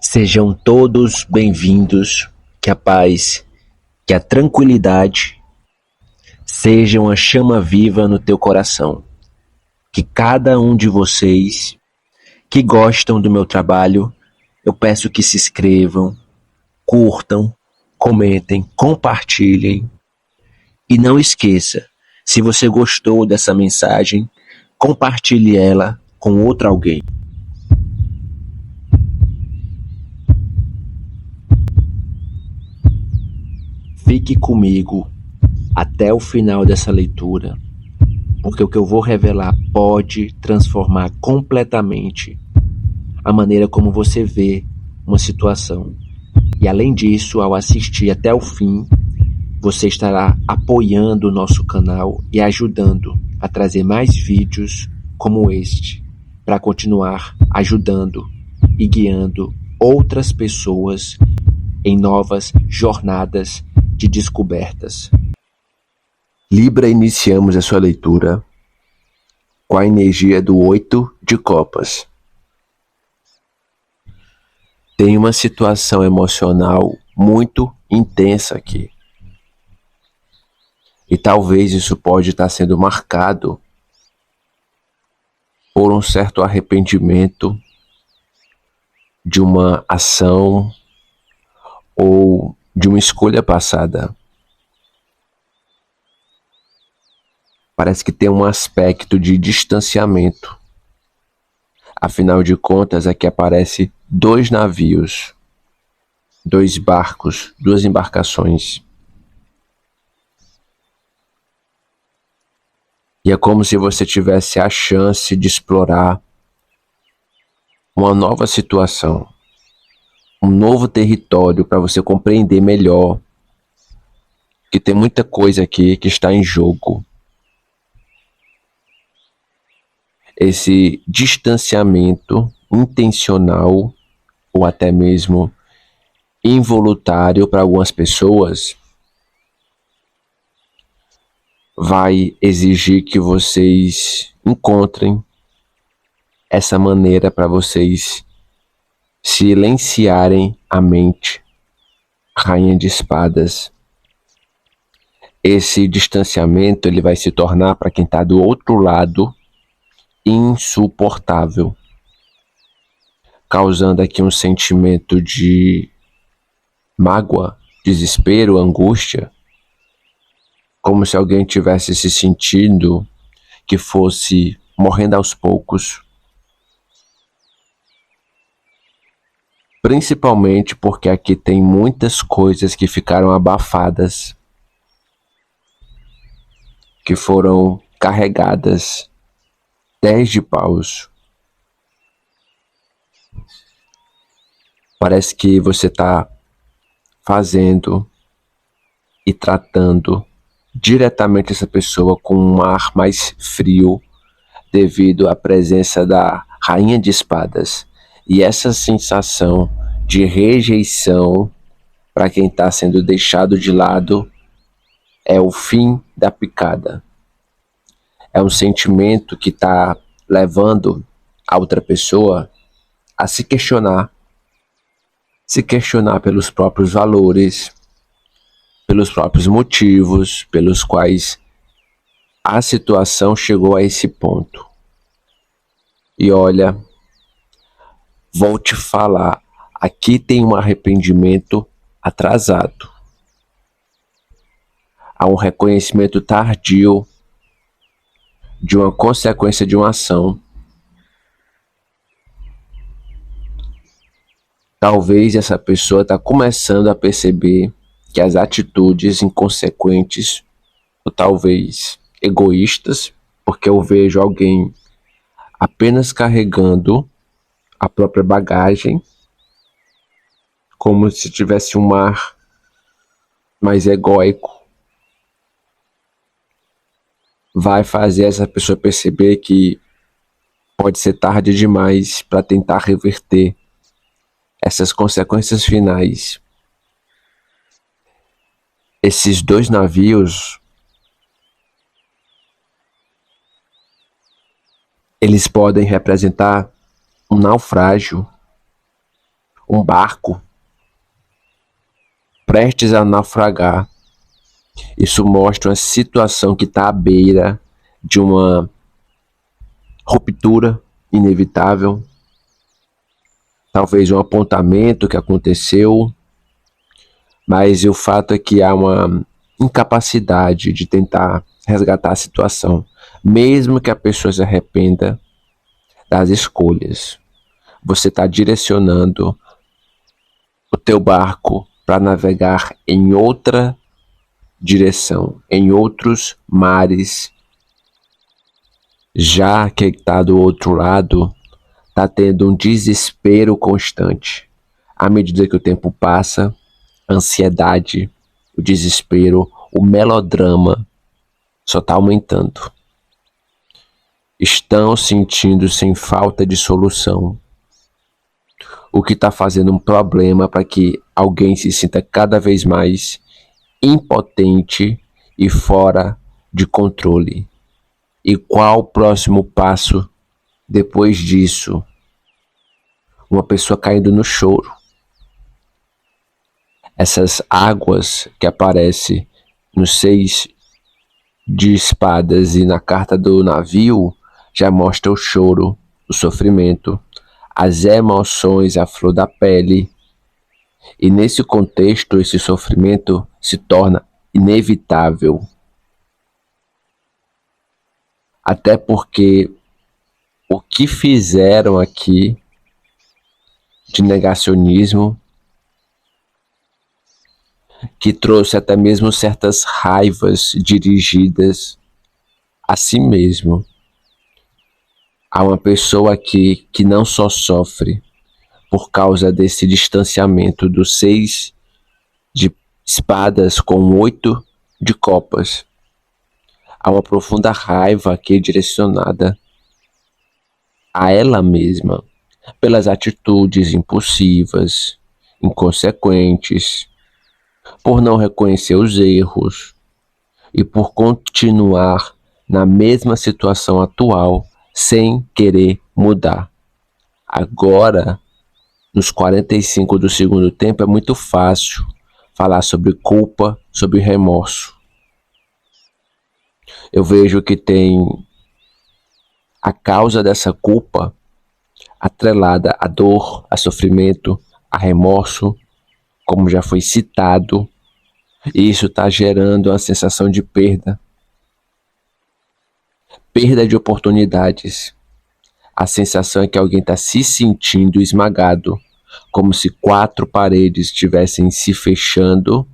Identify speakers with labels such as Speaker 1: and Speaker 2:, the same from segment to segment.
Speaker 1: Sejam todos bem-vindos, que a paz, que a tranquilidade sejam a chama viva no teu coração. Que cada um de vocês que gostam do meu trabalho, eu peço que se inscrevam, curtam, comentem, compartilhem e não esqueça, se você gostou dessa mensagem, compartilhe ela com outro alguém. Fique comigo até o final dessa leitura, porque o que eu vou revelar pode transformar completamente a maneira como você vê uma situação. E além disso, ao assistir até o fim, você estará apoiando o nosso canal e ajudando a trazer mais vídeos como este, para continuar ajudando e guiando outras pessoas em novas jornadas de descobertas. Libra, iniciamos a sua leitura com a energia do 8 de copas. Tem uma situação emocional muito intensa aqui. E talvez isso pode estar sendo marcado por um certo arrependimento de uma ação ou de uma escolha passada. Parece que tem um aspecto de distanciamento. Afinal de contas, aqui aparece 2 navios, 2 barcos, 2 embarcações. E é como se você tivesse a chance de explorar uma nova situação, um novo território para você compreender melhor que tem muita coisa aqui que está em jogo. Esse distanciamento intencional ou até mesmo involuntário para algumas pessoas vai exigir que vocês encontrem essa maneira para vocês silenciarem a mente. Rainha de Espadas. Esse distanciamento ele vai se tornar, para quem está do outro lado, insuportável, causando aqui um sentimento de mágoa, desespero, angústia, como se alguém tivesse se sentindo que fosse morrendo aos poucos, principalmente porque aqui tem muitas coisas que ficaram abafadas, que foram carregadas 10 de paus. Parece que você está fazendo e tratando diretamente essa pessoa com um ar mais frio devido à presença da Rainha de Espadas. E essa sensação de rejeição para quem está sendo deixado de lado é o fim da picada. É um sentimento que está levando a outra pessoa a se questionar pelos próprios valores, pelos próprios motivos pelos quais a situação chegou a esse ponto. E olha, vou te falar, aqui tem um arrependimento atrasado. Há um reconhecimento tardio de uma consequência de uma ação. Talvez essa pessoa está começando a perceber que as atitudes inconsequentes, ou talvez egoístas, porque eu vejo alguém apenas carregando a própria bagagem, como se tivesse um mar mais egóico, vai fazer essa pessoa perceber que pode ser tarde demais para tentar reverter essas consequências finais. Esses 2 navios, eles podem representar um naufrágio, um barco prestes a naufragar. Isso mostra uma situação que está à beira de uma ruptura inevitável, talvez um apontamento que aconteceu, mas o fato é que há uma incapacidade de tentar resgatar a situação, mesmo que a pessoa se arrependa das escolhas. Você está direcionando o teu barco para navegar em outra direção, em outros mares. Já quem está do outro lado está tendo um desespero constante. À medida que o tempo passa, a ansiedade, o desespero, o melodrama só está aumentando. Estão sentindo sem falta de solução, o que está fazendo um problema para que alguém se sinta cada vez mais impotente e fora de controle. E qual o próximo passo depois disso? Uma pessoa caindo no choro. Essas águas que aparecem nos 6 de espadas e na carta do navio já mostra o choro, o sofrimento, as emoções à flor da pele. E nesse contexto, esse sofrimento se torna inevitável. Até porque o que fizeram aqui de negacionismo, que trouxe até mesmo certas raivas dirigidas a si mesmo. Há uma pessoa aqui que não só sofre por causa desse distanciamento dos 6 de espadas com 8 de copas. Há uma profunda raiva aqui direcionada a ela mesma pelas atitudes impulsivas, inconsequentes, por não reconhecer os erros e por continuar na mesma situação atual sem querer mudar. Agora, nos 45 do segundo tempo, é muito fácil falar sobre culpa, sobre remorso. Eu vejo que tem a causa dessa culpa atrelada à dor, a sofrimento, a remorso, como já foi citado, e isso está gerando uma sensação de perda de oportunidades. A sensação é que alguém está se sentindo esmagado, como se 4 paredes estivessem se fechando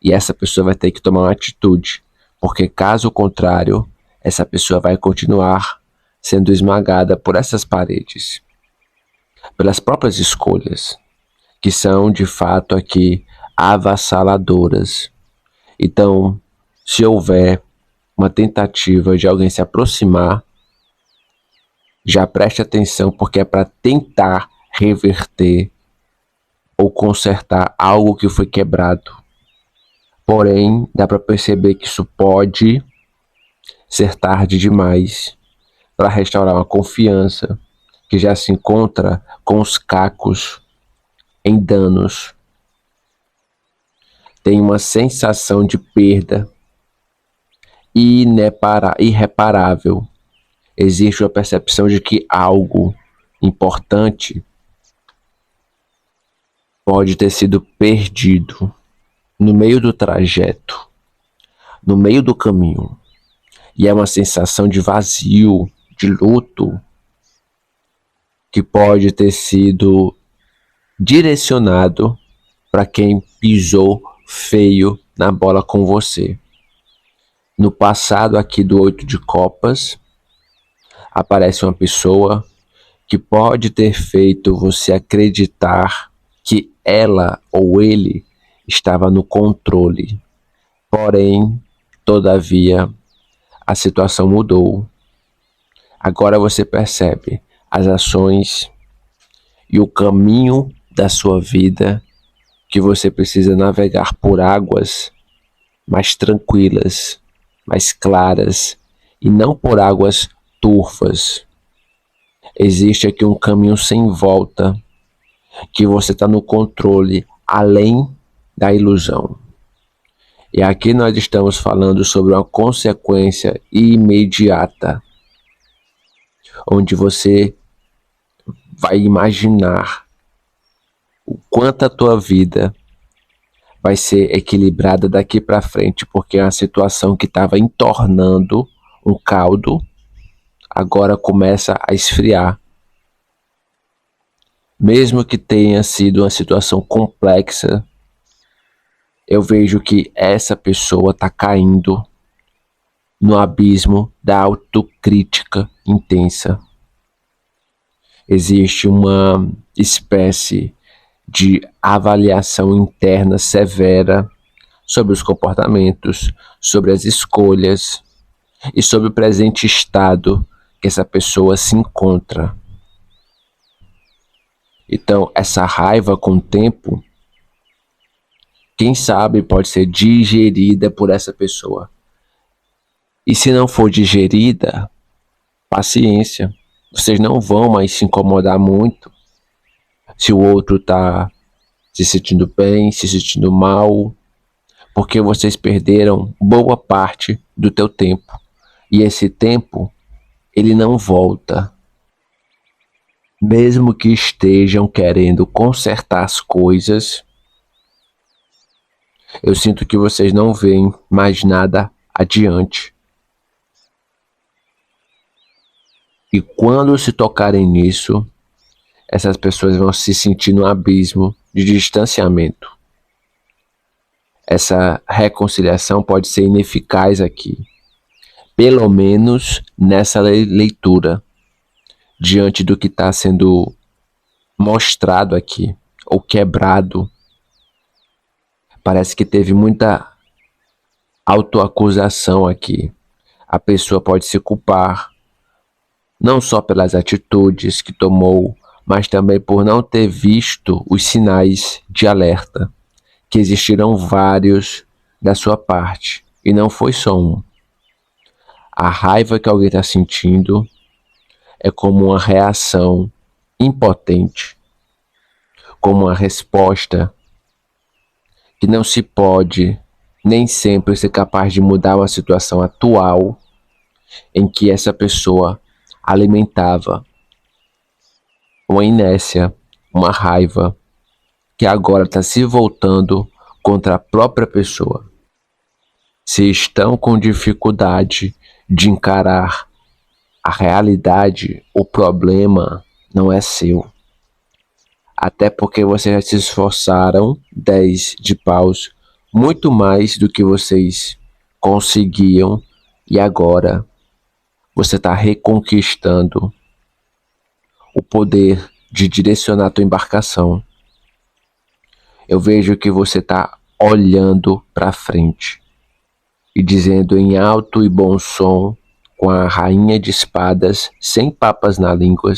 Speaker 1: e essa pessoa vai ter que tomar uma atitude, porque caso contrário, essa pessoa vai continuar sendo esmagada por essas paredes, pelas próprias escolhas, que são de fato aqui avassaladoras. Então, se houver uma tentativa de alguém se aproximar, já preste atenção, porque é para tentar reverter ou consertar algo que foi quebrado. Porém, dá para perceber que isso pode ser tarde demais para restaurar uma confiança que já se encontra com os cacos em danos. Tem uma sensação de perda irreparável. Existe uma percepção de que algo importante pode ter sido perdido no meio do trajeto, no meio do caminho. E é uma sensação de vazio, de luto, que pode ter sido direcionado para quem pisou feio na bola com você. No passado aqui do 8 de copas, aparece uma pessoa que pode ter feito você acreditar que ela ou ele estava no controle. Porém, todavia, a situação mudou. Agora você percebe as ações e o caminho da sua vida, que você precisa navegar por águas mais tranquilas, mais claras, e não por águas turvas. Existe aqui um caminho sem volta, que você está no controle além da ilusão. E aqui nós estamos falando sobre uma consequência imediata, onde você vai imaginar o quanto a tua vida vai ser equilibrada daqui para frente, porque é uma situação que estava entornando um caldo, agora começa a esfriar. Mesmo que tenha sido uma situação complexa, eu vejo que essa pessoa está caindo no abismo da autocrítica intensa. Existe uma espécie de avaliação interna severa sobre os comportamentos, sobre as escolhas e sobre o presente estado que essa pessoa se encontra. Então, essa raiva com o tempo, quem sabe pode ser digerida por essa pessoa. E se não for digerida, paciência. Vocês não vão mais se incomodar muito se o outro está se sentindo bem, se sentindo mal, porque vocês perderam boa parte do teu tempo. E esse tempo, ele não volta. Mesmo que estejam querendo consertar as coisas, eu sinto que vocês não veem mais nada adiante. E quando se tocarem nisso, essas pessoas vão se sentir num abismo de distanciamento. Essa reconciliação pode ser ineficaz aqui, pelo menos nessa leitura, diante do que está sendo mostrado aqui, ou quebrado. Parece que teve muita autoacusação aqui. A pessoa pode se culpar, não só pelas atitudes que tomou, mas também por não ter visto os sinais de alerta, que existiram vários da sua parte, e não foi só um. A raiva que alguém está sentindo é como uma reação impotente, como uma resposta que não se pode nem sempre ser capaz de mudar uma situação atual em que essa pessoa alimentava uma inércia, uma raiva, que agora está se voltando contra a própria pessoa. Se estão com dificuldade de encarar a realidade, o problema não é seu. Até porque vocês já se esforçaram 10 de paus, muito mais do que vocês conseguiam, e agora você está reconquistando o poder de direcionar a tua embarcação. Eu vejo que você está olhando para frente e dizendo em alto e bom som, com a rainha de espadas, sem papas na língua,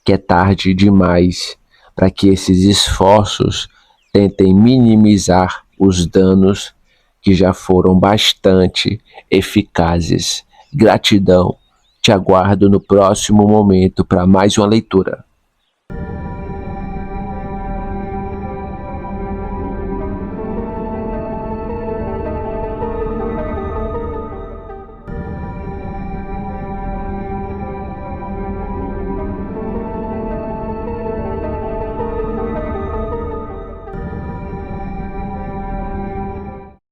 Speaker 1: que é tarde demais para que esses esforços tentem minimizar os danos que já foram bastante eficazes. Gratidão. Te aguardo no próximo momento para mais uma leitura.